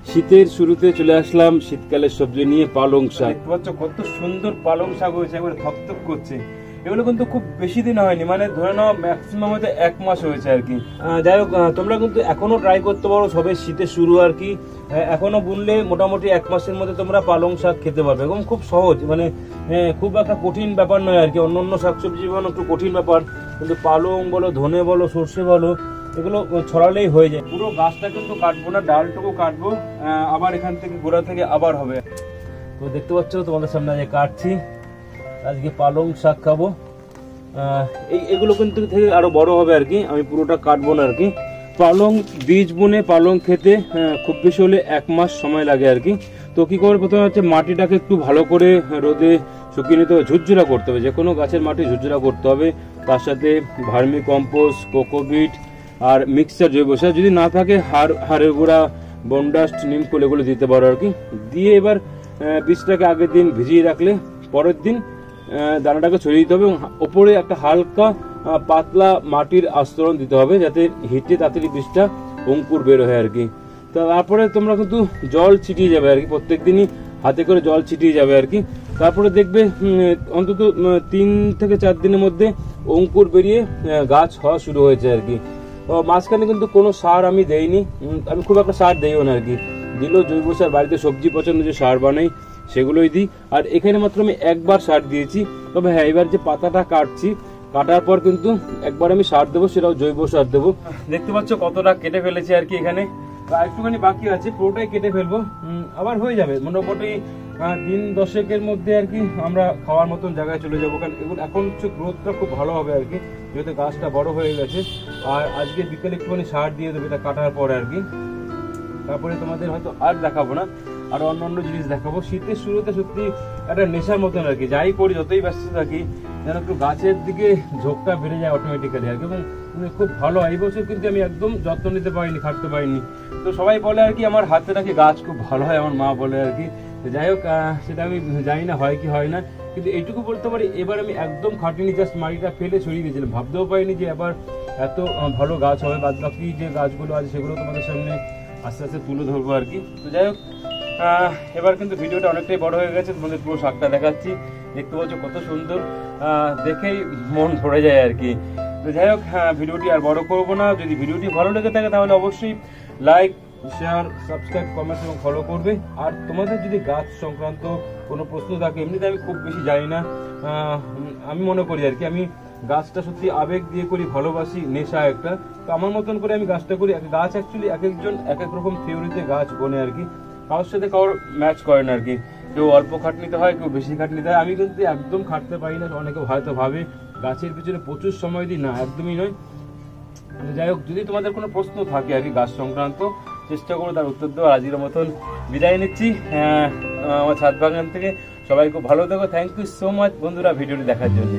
শীতের শুরুতে চলে আসলাম শীতকালের সবজি নিয়ে পালং শাক। দেখতে পাচ্ছ কত সুন্দর পালং শাক হয়েছে, একবার থকথক করছে। এগুলো কিন্তু খুব বেশি দিন হয়নি, মানে ধরে নাও ম্যাক্সিমাম হয়তো 1 মাস হয়েছে আর কি। যাই হোক, তোমরা কিন্তু এখনো ট্রাই করতে পারো, সবে শীতের শুরু আর কি। এখনো বুনলে মোটামুটি 1 মাসের মধ্যে তোমরা পালং শাক খেতে পারবে, এবং খুব সহজ, মানে খুব একটা কঠিন ব্যাপার নয় আর কি। অন্যান্য শাকসবজি বানানো একটু কঠিন ব্যাপার, কিন্তু পালং বলো, ধনে বলো, সর্ষে বলো, এগুলো ছড়ালেই হয়ে যায়। পুরো গাছটা কিন্তু কাটবো না, ডালটুকু কাটবো, আবার এখান থেকে গোড়া থেকে আবার হবে। তো দেখতে পাচ্ছ তোমাদের সামনে আজকে কাটছি, আজকে পালং শাক খাবো। এগুলো কিন্তু থেকে আরো বড় হবে আর কি, আমি পুরোটা কাটবো না আর কি। পালং বীজ বুনে পালং খেতে খুব বেশি হলে 1 মাস সময় লাগে আর কি। তো কি করে, প্রথমে হচ্ছে মাটিটাকে একটু ভালো করে রোদে শুকিয়ে নিতে হবে, ঝুরঝুরা করতে হবে। যে কোনো গাছের মাটি ঝুরঝুরা করতে হবে, তার সাথে ভার্মি কম্পোস্ট, কোকোপিট আর মিক্সচার জৈব সার, যদি না থাকে হাড়ের গুঁড়া, বনডাস্ট, নিমখোল এগুলো দিতে পারো আর কি। দিয়ে এবার বীজটাকে আগের দিন ভিজিয়ে রাখলে পরের দিন দানাটাকে ছড়িয়ে দিতে হবে, এবং ওপরে একটা হালকা পাতলা মাটির আস্তরণ দিতে হবে, যাতে হিটে তাড়াতাড়ি বীজটা অঙ্কুর বের হয় আর কি। তারপরে তোমরা কিন্তু জল ছিটিয়ে যাবে আর কি, প্রত্যেক দিনই হাতে করে জল ছিটিয়ে যাবে আর কি। তারপরে দেখবে অন্তত 3 থেকে 4 দিনের মধ্যে অঙ্কুর বেরিয়ে গাছ হওয়া শুরু হয়েছে আর কি। মাঝখানে কিন্তু কোনো সার আমি দেইনি, আমি খুব একটা সার দেইও না আর কি। দিলেও জৈব সার, বাড়িতে সবজি পছন্দ যে সার বানাই সেগুলোই দিই। আর এখানে মাত্র আমি একবার সার দিয়েছি। তবে হ্যাঁ, এবার যে পাতাটা কাটছি, কাটার পর কিন্তু একবার আমি সার দেবো, সেটাও জৈব সার দেবো। দেখতে পাচ্ছ কতটা কেটে ফেলেছি আর কি। এখানে একটুখানি বাকি আছে, পুরোটাই কেটে ফেলবো, আবার হয়ে যাবে মোটামুটি দিন 10-এর মধ্যে আর কি। আমরা খাওয়ার মতন জায়গায় চলে যাবো, কারণ এগুলো এখন হচ্ছে গ্রোথটা খুব ভালো হবে আর কি, যেহেতু গাছটা বড় হয়ে গেছে। আর আজকে বিকেলে একটুখানি সার দিয়ে দেবো এটা কাটার পরে আর কি। তারপরে তোমাদের হয়তো আর দেখাবো না, আর অন্যান্য জিনিস দেখাবো। শীতের শুরুতে সত্যি একটা নেশার মতন আর কি, যাই করি, যতই ব্যস্ত থাকি, যেন একটু গাছের দিকে ঝোঁকটা বেড়ে যায় অটোমেটিক্যালি আর কি। এবং খুব ভালো, এই বছর কিন্তু আমি একদম যত্ন নিতে পারিনি, খাটতে পারিনি। তো সবাই বলে আর কি আমার হাতে নাকি গাছ খুব ভালো হয়, আমার মা বলে আর কি। যাই হোক, সেটা আমি জানি না হয় কি হয় না, কিন্তু এইটুকু বলতে পারি এবার আমি একদম খাটিনি, জাস্ট মাটিটা ফেলে ছড়িয়ে দিয়েছিলাম। ভাবতেও পারিনি যে এবার এত ভালো গাছ হবে। বাদ বাকি যে গাছগুলো আছে সেগুলো তোমাদের সামনে আস্তে আস্তে তুলে ধরবো আর কি। তো যাই হোক, এবার কিন্তু ভিডিওটা অনেকটাই বড় হয়ে গেছে, তোমাদের পুরো শাকটা দেখাচ্ছি। দেখতে পাচ্ছ কত সুন্দর, দেখেই মন ভরে যায় আর কি। তো যাই হোক, ভিডিওটি আর বড় করবো না। যদি ভিডিওটি ভালো লেগে থাকে তাহলে অবশ্যই লাইক, শেয়ার, সাবস্ক্রাইব, কমেন্ট এবং ফলো করবে। আর তোমাদের যদি গাছ সংক্রান্ত কোনো প্রশ্ন থাকে, এমনিতে আমি খুব বেশি জানি না, আমি মনে করি আর কি আমি গাছটা সত্যি আবেগ দিয়ে করি, ভালোবাসি, নেশা একটা। তো আমার মতন করে আমি গাছটা করি। গাছ অ্যাকচুয়ালি এক একজন এক এক রকম থিওরিতে গাছ বনে আর কি, কারোর সাথে কারোর ম্যাচ করে না আর কি। কেউ অল্প খাটনিতে হয়, কেউ বেশি খাটনিতে হয়। আমি কিন্তু একদম খাটতে পারি না, অনেকে হয়তো ভাবে গাছের পিছনে প্রচুর সময় দিই, না একদমই নয়। যাই হোক, যদি তোমাদের কোনো প্রশ্ন থাকে আর কি গাছ সংক্রান্ত, চেষ্টা করো তার উত্তর দেওয়ার। আজকের মতন বিদায় নিচ্ছি আমার ছাদ বাগান থেকে। সবাই খুব ভালো থেকো। থ্যাংক ইউ সো মাচ বন্ধুরা ভিডিওটি দেখার জন্য।